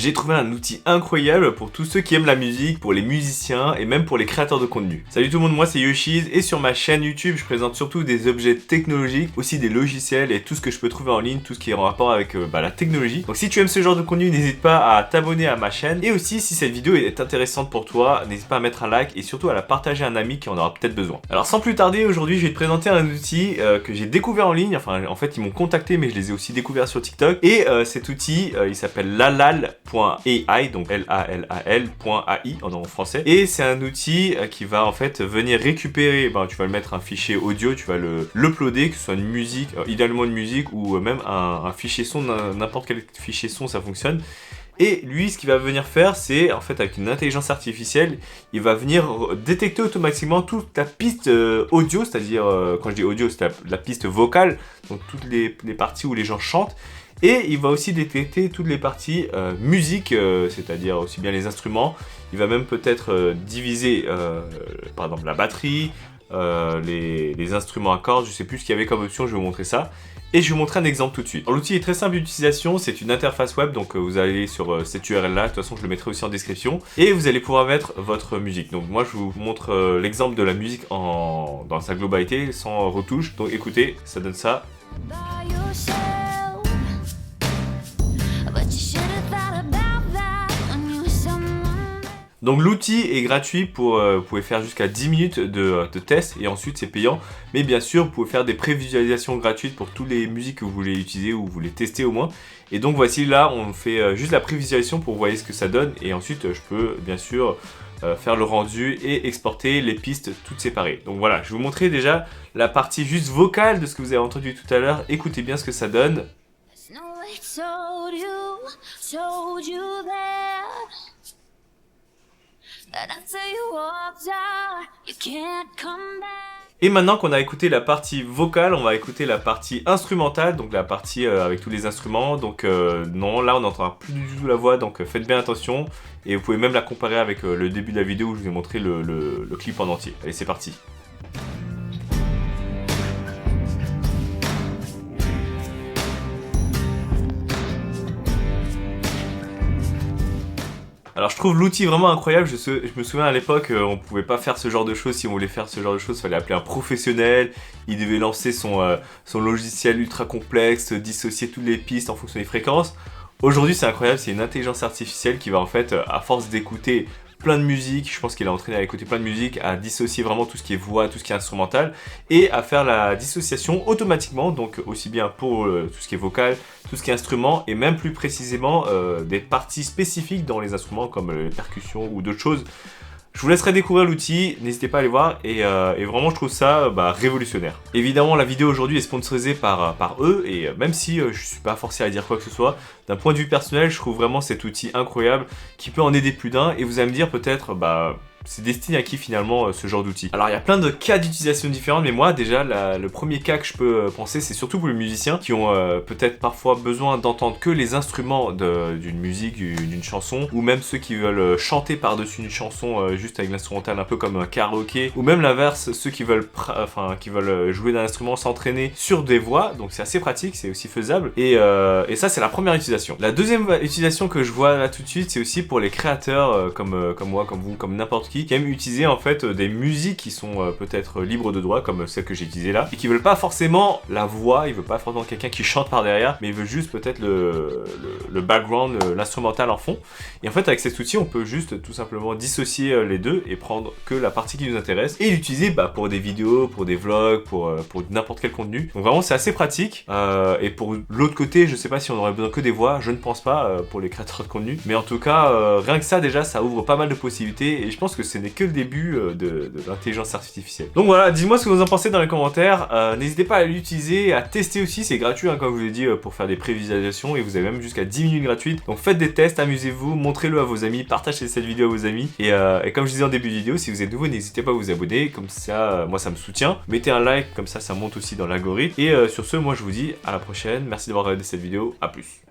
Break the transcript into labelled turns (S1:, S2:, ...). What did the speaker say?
S1: J'ai trouvé un outil incroyable pour tous ceux qui aiment la musique, pour les musiciens et même pour les créateurs de contenu. Salut tout le monde, moi c'est Yoshiz et sur ma chaîne YouTube je présente surtout des objets technologiques, aussi des logiciels et tout ce que je peux trouver en ligne, tout ce qui est en rapport avec la technologie. Donc si tu aimes ce genre de contenu, n'hésite pas à t'abonner à ma chaîne et aussi si cette vidéo est intéressante pour toi, n'hésite pas à mettre un like et surtout à la partager à un ami qui en aura peut-être besoin. Alors sans plus tarder, aujourd'hui je vais te présenter un outil que j'ai découvert en ligne, enfin en fait ils m'ont contacté mais je les ai aussi découverts sur TikTok et cet outil il s'appelle lalal.ai, donc lalal.ai en français, et c'est un outil qui va en fait venir récupérer, tu vas le mettre un fichier audio, tu vas l'uploader, que ce soit une musique, idéalement une musique ou même un fichier son, n'importe quel fichier son ça fonctionne. Et lui, ce qu'il va venir faire, c'est, en fait, avec une intelligence artificielle, il va venir détecter automatiquement toute la piste audio, c'est-à-dire, quand je dis audio, c'est la piste vocale, donc toutes les parties où les gens chantent. Et il va aussi détecter toutes les parties musique, c'est-à-dire aussi bien les instruments. Il va même peut-être diviser, par exemple, la batterie, les instruments à cordes, je sais plus ce qu'il y avait comme option, je vais vous montrer ça. Et je vais vous montrer un exemple tout de suite. L'outil est très simple d'utilisation, c'est une interface web, donc vous allez sur cette URL là, de toute façon je le mettrai aussi en description. Et vous allez pouvoir mettre votre musique. Donc moi je vous montre l'exemple de la musique dans sa globalité, sans retouche. Donc écoutez, ça donne ça. Donc l'outil est gratuit vous pouvez faire jusqu'à 10 minutes de test et ensuite c'est payant. Mais bien sûr, vous pouvez faire des prévisualisations gratuites pour toutes les musiques que vous voulez utiliser ou vous voulez tester au moins. Et donc voici là, on fait juste la prévisualisation pour voir ce que ça donne. Et ensuite, je peux bien sûr faire le rendu et exporter les pistes toutes séparées. Donc voilà, je vais vous montrer déjà la partie juste vocale de ce que vous avez entendu tout à l'heure. Écoutez bien ce que ça donne. Et maintenant qu'on a écouté la partie vocale, on va écouter la partie instrumentale, donc la partie avec tous les instruments. Donc non, là on n'entendra plus du tout la voix, donc faites bien attention. Et vous pouvez même la comparer avec le début de la vidéo où je vous ai montré le clip en entier. Allez, c'est parti. Alors je trouve l'outil vraiment incroyable, je me souviens à l'époque on pouvait pas faire ce genre de choses, si on voulait faire ce genre de choses il fallait appeler un professionnel, il devait lancer son logiciel ultra complexe, dissocier toutes les pistes en fonction des fréquences. Aujourd'hui c'est incroyable, c'est une intelligence artificielle qui va en fait, à force d'écouter plein de musique, je pense qu'il a entraîné à écouter plein de musique, à dissocier vraiment tout ce qui est voix, tout ce qui est instrumental, et à faire la dissociation automatiquement, donc aussi bien pour tout ce qui est vocal, tout ce qui est instrument, et même plus précisément des parties spécifiques dans les instruments comme les percussions ou d'autres choses. Je vous laisserai découvrir l'outil, n'hésitez pas à aller voir et vraiment je trouve ça révolutionnaire. Évidemment la vidéo aujourd'hui est sponsorisée par eux et même si je suis pas forcé à dire quoi que ce soit, d'un point de vue personnel je trouve vraiment cet outil incroyable qui peut en aider plus d'un et vous allez me dire peut-être c'est destiné à qui finalement ce genre d'outil. Alors il y a plein de cas d'utilisation différents, mais moi déjà le premier cas que je peux penser c'est surtout pour les musiciens qui ont peut-être parfois besoin d'entendre que les instruments d'une musique, d'une chanson, ou même ceux qui veulent chanter par-dessus une chanson juste avec l'instrumental un peu comme un karaoké, ou même l'inverse, ceux qui veulent jouer d'un instrument, s'entraîner sur des voix, donc c'est assez pratique, c'est aussi faisable, et ça c'est la première utilisation. La deuxième utilisation que je vois là tout de suite c'est aussi pour les créateurs comme moi, comme vous, comme n'importe qui aiment utiliser en fait des musiques qui sont peut-être libres de droit comme celle que j'ai utilisée là et qui veulent pas forcément la voix, ils veulent pas forcément quelqu'un qui chante par derrière mais ils veulent juste peut-être le background, l'instrumental en fond. Et en fait avec cet outil on peut juste tout simplement dissocier les deux et prendre que la partie qui nous intéresse et l'utiliser pour des vidéos, pour des vlogs, pour n'importe quel contenu. Donc vraiment c'est assez pratique et pour l'autre côté je sais pas si on aurait besoin que des voix, je ne pense pas pour les créateurs de contenu, mais en tout cas rien que ça déjà ça ouvre pas mal de possibilités et je pense que ce n'est que le début de l'intelligence artificielle. Donc voilà, dites-moi ce que vous en pensez dans les commentaires. N'hésitez pas à l'utiliser, à tester aussi, c'est gratuit comme je vous l'ai dit pour faire des prévisualisations et vous avez même jusqu'à 10 minutes gratuites. Donc faites des tests, amusez-vous, montrez-le à vos amis, partagez cette vidéo à vos amis et comme je disais en début de vidéo, si vous êtes nouveau, n'hésitez pas à vous abonner, comme ça moi ça me soutient. Mettez un like, comme ça monte aussi dans l'algorithme. Et sur ce, moi je vous dis à la prochaine, merci d'avoir regardé cette vidéo, à plus.